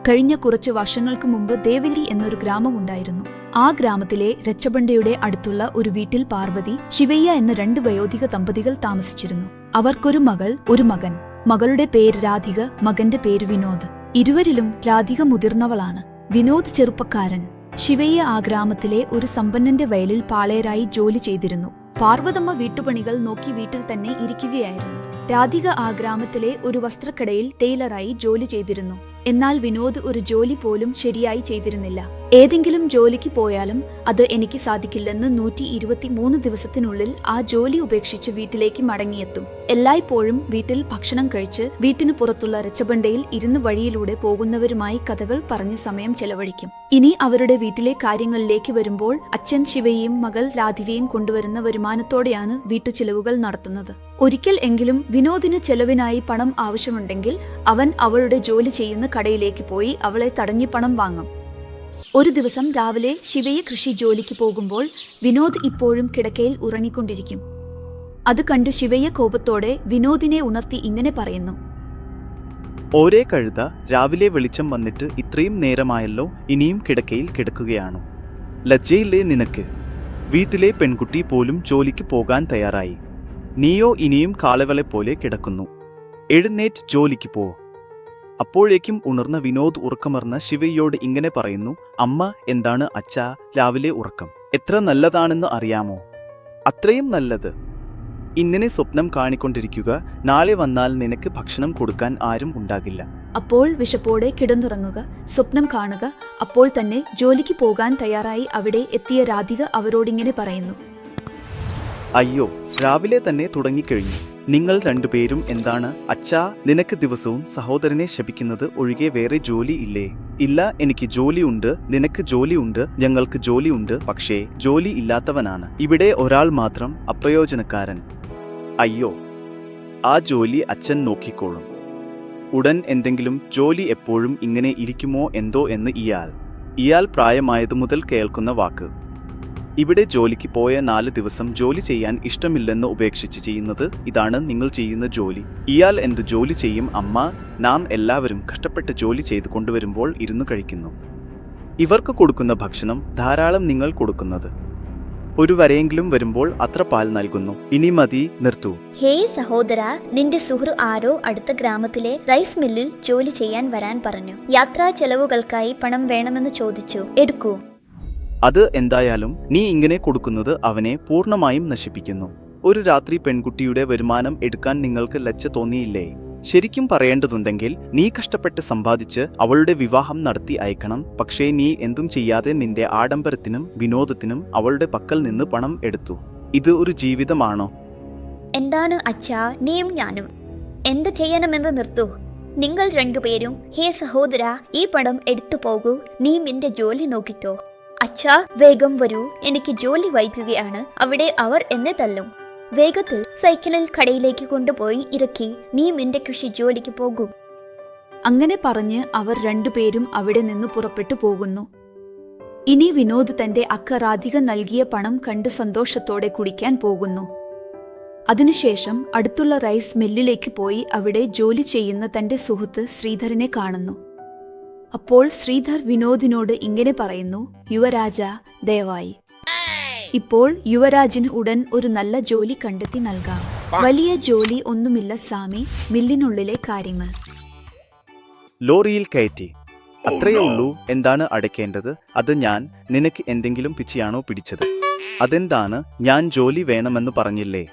കഴിഞ്ഞ കുറച്ച് വർഷങ്ങൾക്ക് മുമ്പ് ദേവലി എന്നൊരു ഗ്രാമമുണ്ടായിരുന്നു. ആ ഗ്രാമത്തിലെ രച്ചബണ്ടയുടെ അടുത്തുള്ള ഒരു വീട്ടിൽ പാർവതി, ശിവയ്യ എന്ന 2 വയോധിക ദമ്പതികൾ താമസിച്ചിരുന്നു. അവർക്കൊരു മകൾ, ഒരു മകൻ. മകളുടെ പേര് രാധിക, മകന്റെ പേര് വിനോദ്. ഇരുവരിലും രാധിക മുതിർന്നവളാണ്, വിനോദ് ചെറുപ്പക്കാരൻ. ശിവയ്യ ആ ഗ്രാമത്തിലെ ഒരു സമ്പന്നന്റെ വയലിൽ പാളയരായി ജോലി ചെയ്തിരുന്നു. പാർവതമ്മ വീട്ടുപണികൾ നോക്കി വീട്ടിൽ തന്നെ ഇരിക്കുകയായിരുന്നു. രാധിക ആ ഗ്രാമത്തിലെ ഒരു വസ്ത്രക്കടയിൽ ടൈലറായി ജോലി ചെയ്തിരുന്നു. എന്നാൽ വിനോദ് ഒരു ജോലി പോലും ശരിയായി ചെയ്തിരുന്നില്ല. ഏതെങ്കിലും ജോലിക്ക് പോയാലും അത് എനിക്ക് സാധിക്കില്ലെന്ന് 123 ദിവസത്തിനുള്ളിൽ ആ ജോലി ഉപേക്ഷിച്ച് വീട്ടിലേക്ക് മടങ്ങിയെത്തും. എല്ലായ്പ്പോഴും വീട്ടിൽ ഭക്ഷണം കഴിച്ച് വീട്ടിന് പുറത്തുള്ള രച്ചബണ്ടയിൽ ഇരുന്ന് വഴിയിലൂടെ പോകുന്നവരുമായി കഥകൾ പറഞ്ഞ് സമയം ചെലവഴിക്കും. ഇനി അവരുടെ വീട്ടിലെ കാര്യങ്ങളിലേക്ക് വരുമ്പോൾ അച്ഛൻ ശിവയെയും മകൾ രാധികയും കൊണ്ടുവരുന്ന വരുമാനത്തോടെയാണ് വീട്ടുചിലവുകൾ നടത്തുന്നത്. ഒരിക്കൽ എങ്കിലും വിനോദിന് ചെലവിനായി പണം ആവശ്യമുണ്ടെങ്കിൽ അവൻ അവളുടെ ജോലി ചെയ്യുന്ന കടയിലേക്ക് പോയി അവളെ തടഞ്ഞി പണം വാങ്ങും. ഒരു ദിവസം രാവിലെ ശിവയ്യ കൃഷി ജോലിക്ക് പോകുമ്പോൾ വിനോദ് ഇപ്പോഴും കിടക്കയിൽ ഉറങ്ങിക്കൊണ്ടിരിക്കും. അത് കണ്ടു ശിവയ്യ കോപത്തോടെ വിനോദിനെ ഉണർത്തി ഇങ്ങനെ പറയുന്നു: ഓരേ കഴുത, രാവിലെ വെളിച്ചം വന്നിട്ട് ഇത്രയും നേരമായല്ലോ, ഇനിയും കിടക്കയിൽ കിടക്കുകയാണോ? ലജ്ജയില്ലേ നിനക്ക്? വീട്ടിലെ പെൺകുട്ടി പോലും ജോലിക്ക് പോകാൻ തയ്യാറായി, നീയോ ഇനിയും കാളവളെപ്പോലെ കിടക്കുന്നു. എഴുന്നേറ്റ് ജോലിക്ക് പോ. അപ്പോഴേക്കും ഉണർന്ന വിനോദ് ഉറക്കമർന്ന ശിവയ്യോട് ഇങ്ങനെ പറയുന്നു: അമ്മ, എന്താണ് അച്ഛാ രാവിലെ ഉറക്കം? എത്ര നല്ലതാണെന്ന് അറിയാമോ? അത്രയും നല്ലത്. ഇങ്ങനെ സ്വപ്നം കാണിക്കൊണ്ടിരിക്കുക. നാളെ വന്നാൽ നിനക്ക് ഭക്ഷണം കൊടുക്കാൻ ആരും ഉണ്ടാകില്ല. അപ്പോൾ വിശപ്പോടെ കിടന്നുറങ്ങുക, സ്വപ്നം കാണുക. അപ്പോൾ തന്നെ ജോലിക്ക് പോകാൻ തയ്യാറായി അവിടെ എത്തിയ രാധിക അവരോടിങ്ങനെ പറയുന്നു: അയ്യോ, രാവിലെ തന്നെ തുടങ്ങിക്കഴിഞ്ഞു. നിങ്ങൾ 2 പേരും എന്താണ് അച്ഛാ? നിനക്ക് ദിവസവും സഹോദരനെ ശപിക്കുന്നത് ഒഴികെ വേറെ ജോലി ഇല്ലേ? ഇല്ല, എനിക്ക് ജോലിയുണ്ട്, നിനക്ക് ജോലിയുണ്ട്, ഞങ്ങൾക്ക് ജോലിയുണ്ട്. പക്ഷേ ജോലി ഇല്ലാത്തവനാണ് ഇവിടെ ഒരാൾ മാത്രം, അപ്രയോജനക്കാരൻ. അയ്യോ, ആ ജോലി അച്ഛൻ നോക്കിക്കോളും. ഉടൻ എന്തെങ്കിലും ജോലി എപ്പോഴും ഇങ്ങനെ ഇരിക്കുമോ എന്തോ എന്ന് ഇയാൾ പ്രായമായതു മുതൽ കേൾക്കുന്ന വാക്ക്. ഇവിടെ ജോലിക്ക് പോയ 4 ദിവസം ജോലി ചെയ്യാൻ ഇഷ്ടമില്ലെന്ന് ഉപേക്ഷിച്ച് ചെയ്യുന്നത് ഇതാണ് നിങ്ങൾ ചെയ്യുന്ന ജോലി. ഇയാൾ എന്ത് ജോലി ചെയ്യും അമ്മ? നാം എല്ലാവരും കഷ്ടപ്പെട്ട് ജോലി ചെയ്ത് കൊണ്ടുവരുമ്പോൾ ഇരുന്നു കഴിക്കുന്നു. ഇവർക്ക് കൊടുക്കുന്ന ഭക്ഷണം ധാരാളം നിങ്ങൾ കൊടുക്കുന്നത്. ഒരു വരെയെങ്കിലും വരുമ്പോൾ അത്ര പാൽ നൽകുന്നു. ഇനി മതി, നിർത്തൂ. ഹേ സഹോദര, നിന്റെ സുഹൃത്ത് ആരോ അടുത്ത ഗ്രാമത്തിലെ റൈസ് മില്ലിൽ ജോലി ചെയ്യാൻ വരാൻ പറഞ്ഞു. യാത്രാ ചെലവുകൾക്കായി പണം വേണമെന്ന് ചോദിച്ചു. എടുക്കൂ. അത് എന്തായാലും നീ ഇങ്ങനെ കൊടുക്കുന്നത് അവനെ പൂർണ്ണമായും നശിപ്പിക്കുന്നു. ഒരു രാത്രി പെൺകുട്ടിയുടെ വരുമാനം എടുക്കാൻ നിങ്ങൾക്ക് ലജ്ജ തോന്നിയില്ലേ? ശരിക്കും പറയേണ്ടതുണ്ടെങ്കിൽ നീ കഷ്ടപ്പെട്ട് സമ്പാദിച്ച് അവളുടെ വിവാഹം നടത്തി അയക്കണം. പക്ഷേ നീ എന്തും ചെയ്യാതെ നിന്റെ ആഡംബരത്തിനും വിനോദത്തിനും അവളുടെ പക്കൽ നിന്ന് പണം എടുത്തു. ഇത് ഒരു ജീവിതമാണോ? എന്താണ് അച്ഛാ നീയും ഞാനും? എന്ത് ചെയ്യണമെന്ന് നിർത്തൂ. നിങ്ങൾ 2 പേരും. ഹേ സഹോദര, ഈ പണം എടുത്തു പോകൂ. നീ നിന്റെ ജോലി നോക്കിത്തോ. അച്ഛാ, വേഗം വരൂ, എനിക്ക് ജോലി വൈകുകയാണ്. അവിടെ അവർ എന്നെ തല്ലും. വേഗത്തിൽ സൈക്കിളിൽ കടയിലേക്ക് കൊണ്ടുപോയി ഇറക്കി നീ നിന്റെ കൃഷി ജോലിക്ക് പോകൂ. അങ്ങനെ പറഞ്ഞ് അവർ 2 പേരും അവിടെ നിന്ന് പുറപ്പെട്ടു പോകുന്നു. ഇനി വിനോദ് തന്റെ അക്ക രാധിക നൽകിയ പണം കണ്ട് സന്തോഷത്തോടെ കുടിക്കാൻ പോകുന്നു. അതിനുശേഷം അടുത്തുള്ള റൈസ് മില്ലിലേക്ക് പോയി അവിടെ ജോലി ചെയ്യുന്ന തന്റെ സുഹൃത്ത് ശ്രീധരനെ കാണുന്നു. അപ്പോൾ ശ്രീധർ വിനോദിനോട് ഇങ്ങനെ പറയുന്നു: യുവരാജ, ദയവായി ഇപ്പോൾ യുവരാജിന് ഉടൻ ഒരു നല്ല ജോലി കണ്ടെത്തി നൽകാം. വലിയ ജോലി ഒന്നുമില്ല സാമി, മില്ലിനുള്ളിലെ കാര്യങ്ങൾ ലോറിയിൽ കയറ്റി. അത്രയേ ഉള്ളൂ. എന്താണ് അടയ്ക്കേണ്ടത്? അത് ഞാൻ. നിനക്ക് എന്തെങ്കിലും പിച്ചിയാണോ പിടിച്ചത്? അതെന്താണ്? ഞാൻ ജോലി വേണമെന്ന് പറഞ്ഞില്ലേ?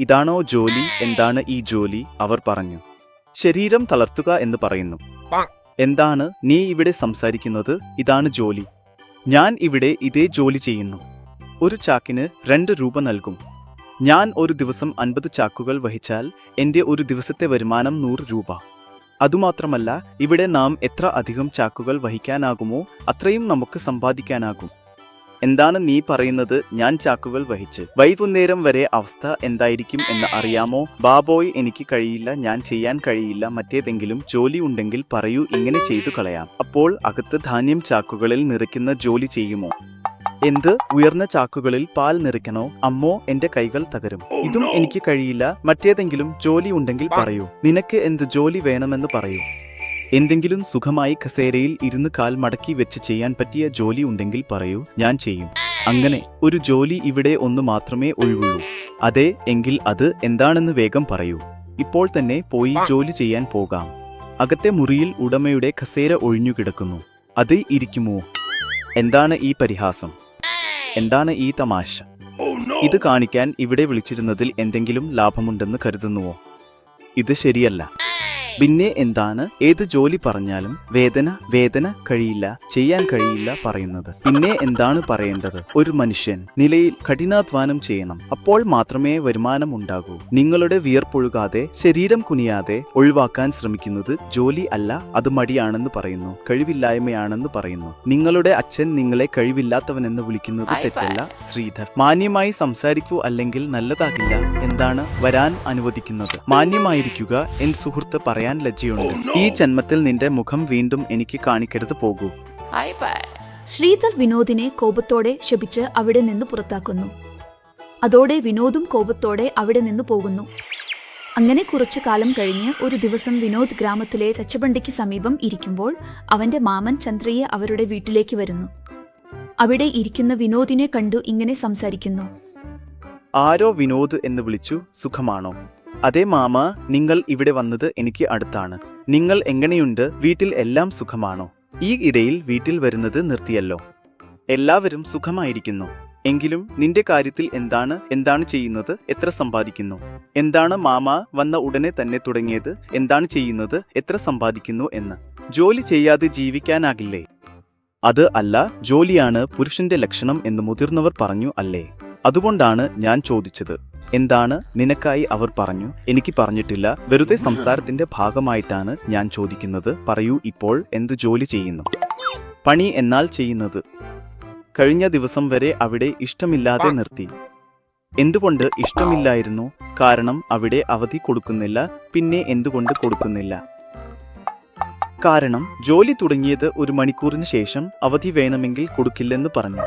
ഇതാണോ ജോലി? എന്താണ് ഈ ജോലി? അവർ പറഞ്ഞു. ശരീരം തളർത്തുക എന്ന് പറയുന്നു. എന്താണ് നീ ഇവിടെ സംസാരിക്കുന്നത്? ഇതാണ് ജോലി. ഞാൻ ഇവിടെ ഇതേ ജോലി ചെയ്യുന്നു. ഒരു ചാക്കിന് 2 രൂപ നൽകും. ഞാൻ ഒരു ദിവസം 50 ചാക്കുകൾ വഹിച്ചാൽ എൻ്റെ ഒരു ദിവസത്തെ വരുമാനം 100 രൂപ. അതുമാത്രമല്ല, ഇവിടെ നാം എത്ര അധികം ചാക്കുകൾ വഹിക്കാനാകുമോ അത്രയും നമുക്ക് സമ്പാദിക്കാനാകും. എന്താണ് നീ പറയുന്നത്? ഞാൻ ചാക്കുകൾ വഹിച്ച് വൈകുന്നേരം വരെ അവസ്ഥ എന്തായിരിക്കും എന്ന് അറിയാമോ? ബാബോയ്, എനിക്ക് കഴിയില്ല, ഞാൻ ചെയ്യാൻ കഴിയില്ല. മറ്റേതെങ്കിലും ജോലി ഉണ്ടെങ്കിൽ പറയൂ, ഇങ്ങനെ ചെയ്തു കളയാം. അപ്പോൾ അകത്ത് ധാന്യം ചാക്കുകളിൽ നിറയ്ക്കുന്ന ജോലി ചെയ്യുമോ? എന്ത്? ഉയർന്ന ചാക്കുകളിൽ പാൽ നിറയ്ക്കണോ? അമ്മോ, എന്റെ കൈകൾ തകരും. ഇതും എനിക്ക് കഴിയില്ല. മറ്റേതെങ്കിലും ജോലി ഉണ്ടെങ്കിൽ പറയൂ. നിനക്ക് എന്ത് ജോലി വേണമെന്ന് പറയൂ. എന്തെങ്കിലും സുഖമായി കസേരയിൽ ഇരുന്ന് കാൽ മടക്കി വെച്ച് ചെയ്യാൻ പറ്റിയ ജോലി ഉണ്ടെങ്കിൽ പറയൂ, ഞാൻ ചെയ്യും. അങ്ങനെ ഒരു ജോലി ഇവിടെ ഒന്ന് മാത്രമേ ഒഴിവുള്ളൂ. അതെ എങ്കിൽ അത് എന്താണെന്ന് വേഗം പറയൂ. ഇപ്പോൾ തന്നെ പോയി ജോലി ചെയ്യാൻ പോകാം. അകത്തെ മുറിയിൽ ഉടമയുടെ കസേര ഒഴിഞ്ഞുകിടക്കുന്നു. അത് ഇരിക്കുമോ? എന്താണ് ഈ പരിഹാസം? എന്താണ് ഈ തമാശ? ഇത് കാണിക്കാൻ ഇവിടെ വിളിച്ചിരുന്നതിൽ എന്തെങ്കിലും ലാഭമുണ്ടെന്ന് കരുതുന്നുവോ? ഇത് ശരിയല്ല. പിന്നെ എന്താണ് ഏത് ജോലി പറഞ്ഞാലും വേദന കഴിയില്ല, ചെയ്യാൻ കഴിയില്ല പറയുന്നത്? പിന്നെ എന്താണ് പറയേണ്ടത്? ഒരു മനുഷ്യൻ നിലയിൽ കഠിനാധ്വാനം ചെയ്യണം, അപ്പോൾ മാത്രമേ വരുമാനം ഉണ്ടാകൂ. നിങ്ങളുടെ വിയർപ്പൊഴുകാതെ ശരീരം കുനിയാതെ ഒഴിവാക്കാൻ ശ്രമിക്കുന്നത് ജോലി അല്ല, അത് മടിയാണെന്ന് പറയുന്നു, കഴിവില്ലായ്മയാണെന്ന് പറയുന്നു. നിങ്ങളുടെ അച്ഛൻ നിങ്ങളെ കഴിവില്ലാത്തവനെന്ന് വിളിക്കുന്നത് തെറ്റല്ല. ശ്രീധർ, മാന്യമായി സംസാരിക്കൂ, അല്ലെങ്കിൽ നല്ലതാകില്ല. എന്താണ് വരാൻ അനുവദിക്കുന്നത്? മാന്യമായിരിക്കുക എൻ സുഹൃത്ത്, പറയാൻ ലജ്ജയുണ്ട്. ഈ ജന്മത്തിൽ നിന്റെ മുഖം വീണ്ടും എനിക്ക് കാണിക്കരുത്, പോകൂ. ശ്രീധർ വിനോദിനെ കോപത്തോടെ ശപിച്ച് അവിടെ നിന്ന് പുറത്താക്കുന്നു. അതോടെ വിനോദും കോപത്തോടെ അവിടെ നിന്ന് പോകുന്നു. അങ്ങനെ കുറച്ചു കാലം കഴിഞ്ഞ് ഒരു ദിവസം വിനോദ് ഗ്രാമത്തിലെ ചച്ചബണ്ടിക്ക് സമീപം ഇരിക്കുമ്പോൾ അവന്റെ മാമൻ ചന്ദ്രയെ അവരുടെ വീട്ടിലേക്ക് വരുന്നു. അവിടെ ഇരിക്കുന്ന വിനോദിനെ കണ്ടു ഇങ്ങനെ സംസാരിക്കുന്നു. ആരോ വിനോദ് എന്ന് വിളിച്ചു. സുഖമാണോ? അതെ മാമ, നിങ്ങൾ ഇവിടെ വന്നത് എനിക്ക് അടുത്താണ്. നിങ്ങൾ എങ്ങനെയുണ്ട്? വീട്ടിൽ എല്ലാം സുഖമാണോ? ഈ ഇടയിൽ വീട്ടിൽ വരുന്നത് നിർത്തിയല്ലോ. എല്ലാവരും സുഖമായിരിക്കുന്നു. എങ്കിലും നിന്റെ കാര്യത്തിൽ എന്താണ് ചെയ്യുന്നത്? എത്ര സമ്പാദിക്കുന്നു? എന്താണ് മാമ വന്ന ഉടനെ തന്നെ തുടങ്ങിയത്? എന്താണ് ചെയ്യുന്നത്? എത്ര സമ്പാദിക്കുന്നു എന്ന്? ജോലി ചെയ്യാതെ ജീവിക്കാനാകില്ലേ? അത് അല്ല, ജോലിയാണ് പുരുഷന്റെ ലക്ഷണം എന്ന് മുതിർന്നവർ പറഞ്ഞു അല്ലേ? അതുകൊണ്ടാണ് ഞാൻ ചോദിച്ചത്. എന്താണ് നിനക്കായി അവർ പറഞ്ഞു? എനിക്ക് പറഞ്ഞിട്ടില്ല. വെറുതെ സംസാരത്തിന്റെ ഭാഗമായിട്ടാണ് ഞാൻ ചോദിക്കുന്നത്. പറയൂ, ഇപ്പോൾ എന്ത് ജോലി ചെയ്യുന്നു? പണി എന്നാൽ ചെയ്യുന്നത്. കഴിഞ്ഞ ദിവസം വരെ അവിടെ ഇഷ്ടമില്ലാതെ നിർത്തി. എന്തുകൊണ്ട് ഇഷ്ടമില്ലായിരുന്നു? കാരണം അവിടെ അവധി കൊടുക്കുന്നില്ല. പിന്നെ എന്തുകൊണ്ട് കൊടുക്കുന്നില്ല? കാരണം ജോലി തുടങ്ങിയത് 1 മണിക്കൂറിന് ശേഷം അവധി വേണമെങ്കിൽ കൊടുക്കില്ലെന്ന് പറഞ്ഞു.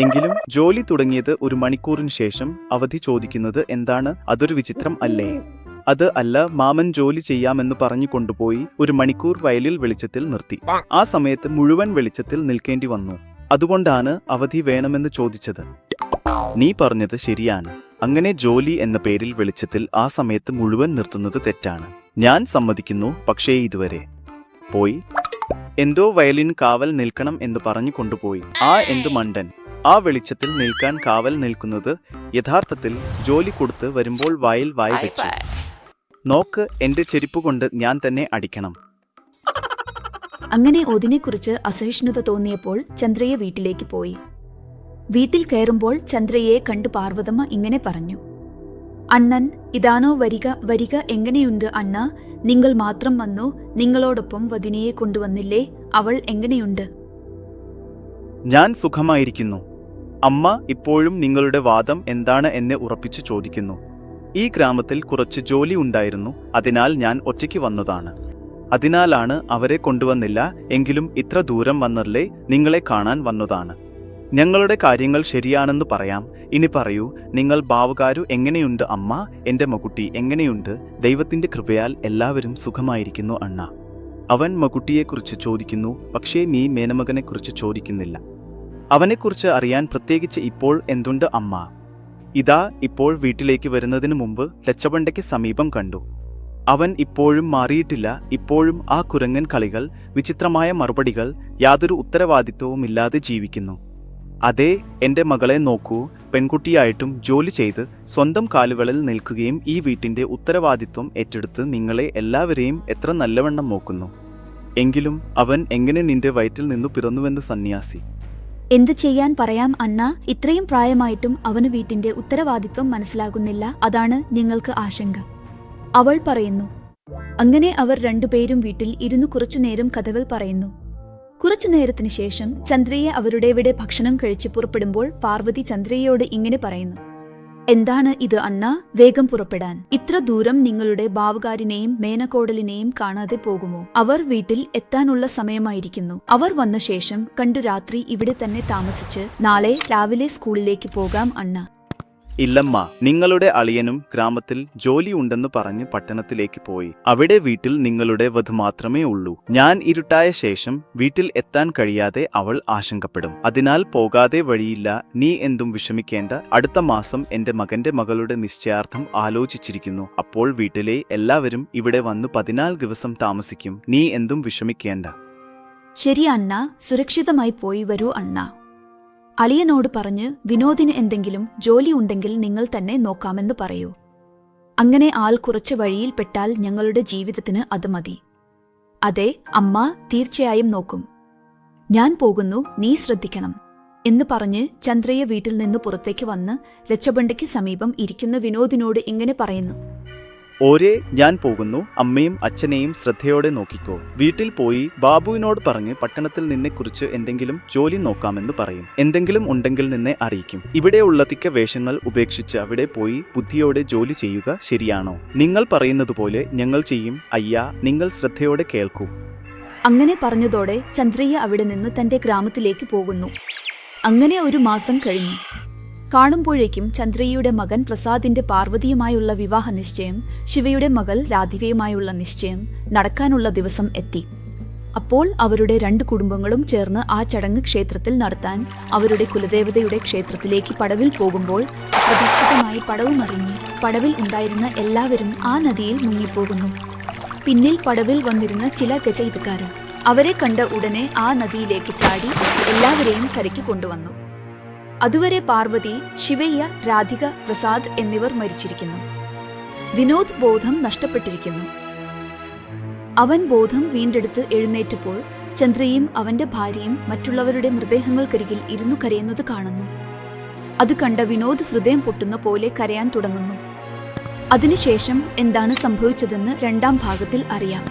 എങ്കിലും ജോലി തുടങ്ങിയത് 1 മണിക്കൂറിന് ശേഷം അവധി ചോദിക്കുന്നത് എന്താണ്? അതൊരു വിചിത്രം അല്ലേ? അത് അല്ല, മാമൻ ജോലി ചെയ്യാമെന്ന് പറഞ്ഞു കൊണ്ടുപോയി 1 മണിക്കൂർ വയലിൽ വെളിച്ചത്തിൽ നിർത്തി. ആ സമയത്ത് മുഴുവൻ വെളിച്ചത്തിൽ നിൽക്കേണ്ടി വന്നു. അതുകൊണ്ടാണ് അവധി വേണമെന്ന് ചോദിച്ചത്. നീ പറഞ്ഞത് ശരിയാണ്. അങ്ങനെ ജോലി എന്ന പേരിൽ വെളിച്ചത്തിൽ ആ സമയത്ത് മുഴുവൻ നിർത്തുന്നത് തെറ്റാണ്. ഞാൻ സമ്മതിക്കുന്നു. പക്ഷേ ഇതുവരെ പോയി എന്തോ വയലിൻ കാവൽ നിൽക്കണം എന്ന് പറഞ്ഞു കൊണ്ടുപോയി. എന്ത് മണ്ടൻ! ആ വെളിച്ചത്തിൽ നിൽക്കാൻ കാവൽ നിൽക്കുന്നത് യഥാർത്ഥത്തിൽ ജോലി കൊടുത്ത് വരുമ്പോൾ വായിൽ വായി വെച്ചു. നോക്ക്, എന്റെ ചെരുപ്പ് കൊണ്ട് ഞാൻ തന്നെ അടിക്കണം. അങ്ങനെ ഒതിനെക്കുറിച്ച് അസഹിഷ്ണുത തോന്നിയപ്പോൾ ചന്ദ്രയെ വീട്ടിലേക്ക് പോയി. വീട്ടിൽ കയറുമ്പോൾ ചന്ദ്രയെ കണ്ടു പാർവതമ്മ ഇങ്ങനെ പറഞ്ഞു. അണ്ണൻ ഇതാണോ? വരിക. എങ്ങനെയുണ്ട് അണ്ണ? നിങ്ങൾ മാത്രം വന്നു, നിങ്ങളോടൊപ്പം വദിനയെ കൊണ്ടുവന്നില്ലേ? അവൾ എങ്ങനെയുണ്ട്? ഞാൻ സുഖമായിരിക്കുന്നു. അമ്മ ഇപ്പോഴും നിങ്ങളുടെ വാദം എന്താണ് എന്ന് ഉറപ്പിച്ചു ചോദിക്കുന്നു. ഈ ഗ്രാമത്തിൽ കുറച്ച് ജോലി ഉണ്ടായിരുന്നു, അതിനാൽ ഞാൻ ഒറ്റയ്ക്ക് വന്നതാണ്. അതിനാലാണ് അവരെ കൊണ്ടുവന്നില്ല. എങ്കിലും ഇത്ര ദൂരം വന്നല്ലേ, നിങ്ങളെ കാണാൻ വന്നതാണ്. ഞങ്ങളുടെ കാര്യങ്ങൾ ശരിയാണെന്ന് പറയാം. ഇനി പറയൂ, നിങ്ങൾ ബാവുകാരു എങ്ങനെയുണ്ട് അമ്മ? എന്റെ മകുട്ടി എങ്ങനെയുണ്ട്? ദൈവത്തിന്റെ കൃപയാൽ എല്ലാവരും സുഖമായിരിക്കുന്നു അണ്ണ. അവൻ മകുട്ടിയെക്കുറിച്ച് ചോദിക്കുന്നു, പക്ഷേ നീ മേനമകനെക്കുറിച്ച് ചോദിക്കുന്നില്ല. അവനെക്കുറിച്ച് അറിയാൻ പ്രത്യേകിച്ച് ഇപ്പോൾ എന്തുണ്ട് അമ്മ? ഇതാ ഇപ്പോൾ വീട്ടിലേക്ക് വരുന്നതിന് മുമ്പ് ലച്ചബണ്ടയ്ക്ക് സമീപം കണ്ടു. അവൻ ഇപ്പോഴും മാറിയിട്ടില്ല. ഇപ്പോഴും ആ കുരങ്ങൻ കളികൾ, വിചിത്രമായ മറുപടികൾ, യാതൊരു ഉത്തരവാദിത്വവുമില്ലാതെ ജീവിക്കുന്നു. അതെ, എന്റെ മകളെ നോക്കൂ. പെൺകുട്ടിയായിട്ടും ജോലി ചെയ്ത് സ്വന്തം കാലുകളിൽ നിൽക്കുകയും ഈ വീട്ടിന്റെ ഉത്തരവാദിത്വം ഏറ്റെടുത്ത് നിങ്ങളെ എല്ലാവരെയും എത്ര നല്ലവണ്ണം നോക്കുന്നു. എങ്കിലും അവൻ എങ്ങനെ നിന്റെ വയറ്റിൽ നിന്നു പിറന്നുവെന്ന് സന്യാസി. എന്ത് ചെയ്യാൻ പറയാം അണ്ണ? ഇത്രയും പ്രായമായിട്ടും അവന് വീട്ടിന്റെ ഉത്തരവാദിത്വം മനസ്സിലാകുന്നില്ല. അതാണ് ഞങ്ങൾക്ക് ആശങ്ക. അവൾ പറയുന്നു. അങ്ങനെ അവർ രണ്ടുപേരും വീട്ടിൽ ഇരുന്നു കുറച്ചുനേരം കഥകൾ പറയുന്നു. കുറച്ചു നേരത്തിന് ശേഷം ചന്ദ്രയെ അവരുടെവിടെ ഭക്ഷണം കഴിച്ച് പുറപ്പെടുമ്പോൾ പാർവതി ചന്ദ്രയോട് ഇങ്ങനെ പറയുന്നു. എന്താണ് ഇത് അണ്ണ? വേഗം പുറപ്പെടാൻ. ഇത്ര ദൂരം നിങ്ങളുടെ ബാവുകാരിനെയും മേനകോടലിനെയും കാണാതെ പോകുമോ? അവർ വീട്ടിൽ എത്താനുള്ള സമയമായിരിക്കുന്നു. അവർ വന്ന ശേഷം കണ്ടു രാത്രി ഇവിടെ തന്നെ താമസിച്ച് നാളെ രാവിലെ സ്കൂളിലേക്ക് പോകാം അണ്ണ. ഇല്ലമ്മ, നിങ്ങളുടെ അളിയനും ഗ്രാമത്തിൽ ജോലി ഉണ്ടെന്ന് പറഞ്ഞ് പട്ടണത്തിലേക്ക് പോയി. അവിടെ വീട്ടിൽ നിങ്ങളുടെ വധു മാത്രമേ ഉള്ളൂ. ഞാൻ ഇരുട്ടായ ശേഷം വീട്ടിൽ എത്താൻ കഴിയാതെ അവൾ ആശങ്കപ്പെടും. അതിനാൽ പോകാതെ വഴിയില്ല. നീ എന്തും വിഷമിക്കേണ്ട. അടുത്ത മാസം എന്റെ മകന്റെ മകളുടെ നിശ്ചയാർത്ഥം ആലോചിച്ചിരിക്കുന്നു. അപ്പോൾ വീട്ടിലെ എല്ലാവരും ഇവിടെ വന്നു 14 ദിവസം താമസിക്കും. നീ എന്തും വിഷമിക്കേണ്ട. ശരി അണ്ണ, സുരക്ഷിതമായി പോയി വരൂ അണ്ണ. അളിയനോട് പറഞ്ഞ് വിനോദിന് എന്തെങ്കിലും ജോലി ഉണ്ടെങ്കിൽ നിങ്ങൾ തന്നെ നോക്കാമെന്ന് പറയൂ. അങ്ങനെ ആൾ കുറച്ച് വഴിയിൽപ്പെട്ടാൽ ഞങ്ങളുടെ ജീവിതത്തിന് അത് മതി. അതെ അമ്മ, തീർച്ചയായും നോക്കും. ഞാൻ പോകുന്നു, നീ ശ്രദ്ധിക്കണം എന്ന് പറഞ്ഞ് ചന്ദ്രയ്യ വീട്ടിൽ നിന്ന് പുറത്തേക്ക് വന്ന് രച്ചബണ്ടയ്ക്ക് സമീപം ഇരിക്കുന്ന വിനോദിനോട് ഇങ്ങനെ പറയുന്നു. ഓരേ, ഞാൻ പോകുന്നു. അമ്മയും അച്ഛനെയും ശ്രദ്ധയോടെ നോക്കിക്കോ. വീട്ടിൽ പോയി ബാബുവിനോട് പറഞ്ഞ് പട്ടണത്തിൽ നിന്നെക്കുറിച്ച് എന്തെങ്കിലും ജോലി നോക്കാമെന്ന് പറയും. എന്തെങ്കിലും ഉണ്ടെങ്കിൽ നിന്നെ അറിയിക്കും. ഇവിടെയുള്ള തിക്ക വേഷങ്ങൾ ഉപേക്ഷിച്ച് അവിടെ പോയി ബുദ്ധിയോടെ ജോലി ചെയ്യുക. ശരിയാണോ? നിങ്ങൾ പറയുന്നതുപോലെ ഞങ്ങൾ ചെയ്യും. അയ്യാ, നിങ്ങൾ ശ്രദ്ധയോടെ കേൾക്കൂ. അങ്ങനെ പറഞ്ഞതോടെ ചന്ദ്രയ്യ അവിടെ നിന്ന് തന്റെ ഗ്രാമത്തിലേക്ക് പോകുന്നു. അങ്ങനെ ഒരു മാസം കഴിഞ്ഞു. കാണുമ്പോഴേക്കും ചന്ദ്രയ്യയുടെ മകൻ പ്രസാദിന്റെ പാർവതിയുമായുള്ള വിവാഹ നിശ്ചയം, ശിവയുടെ മകൾ രാധികയുമായുള്ള നിശ്ചയം നടക്കാനുള്ള ദിവസം എത്തി. അപ്പോൾ അവരുടെ 2 കുടുംബങ്ങളും ചേർന്ന് ആ ചടങ്ങ് ക്ഷേത്രത്തിൽ നടത്താൻ അവരുടെ കുലദേവതയുടെ ക്ഷേത്രത്തിലേക്ക് പടവിൽ പോകുമ്പോൾ അപ്രതീക്ഷിതമായി പടവ് മറിഞ്ഞ് പടവിൽ ഉണ്ടായിരുന്ന എല്ലാവരും ആ നദിയിൽ മുങ്ങിപ്പോകുന്നു. പിന്നിൽ പടവിൽ വന്നിരുന്ന ചില ഗജയിതക്കാരും അവരെ കണ്ട ഉടനെ ആ നദിയിലേക്ക് ചാടി എല്ലാവരെയും കരയ്ക്ക് കൊണ്ടുവന്നു. അതുവരെ പാർവതി, ശിവയ്യ, രാധിക, പ്രസാദ് എന്നിവർ മരിച്ചിരിക്കുന്നു. വിനോദ് ബോധം നഷ്ടപ്പെട്ടിരിക്കുന്നു. അവൻ ബോധം വീണ്ടെടുത്ത് എഴുന്നേറ്റപ്പോൾ ചന്ദ്രയും അവന്റെ ഭാര്യയും മറ്റുള്ളവരുടെ മൃതദേഹങ്ങൾക്കരികിൽ ഇരുന്നു കരയുന്നത് കാണുന്നു. അത് കണ്ട വിനോദ് ഹൃദയം പൊട്ടുന്ന പോലെ കരയാൻ തുടങ്ങുന്നു. അതിനുശേഷം എന്താണ് സംഭവിച്ചതെന്ന് 2ാം ഭാഗത്തിൽ അറിയാം.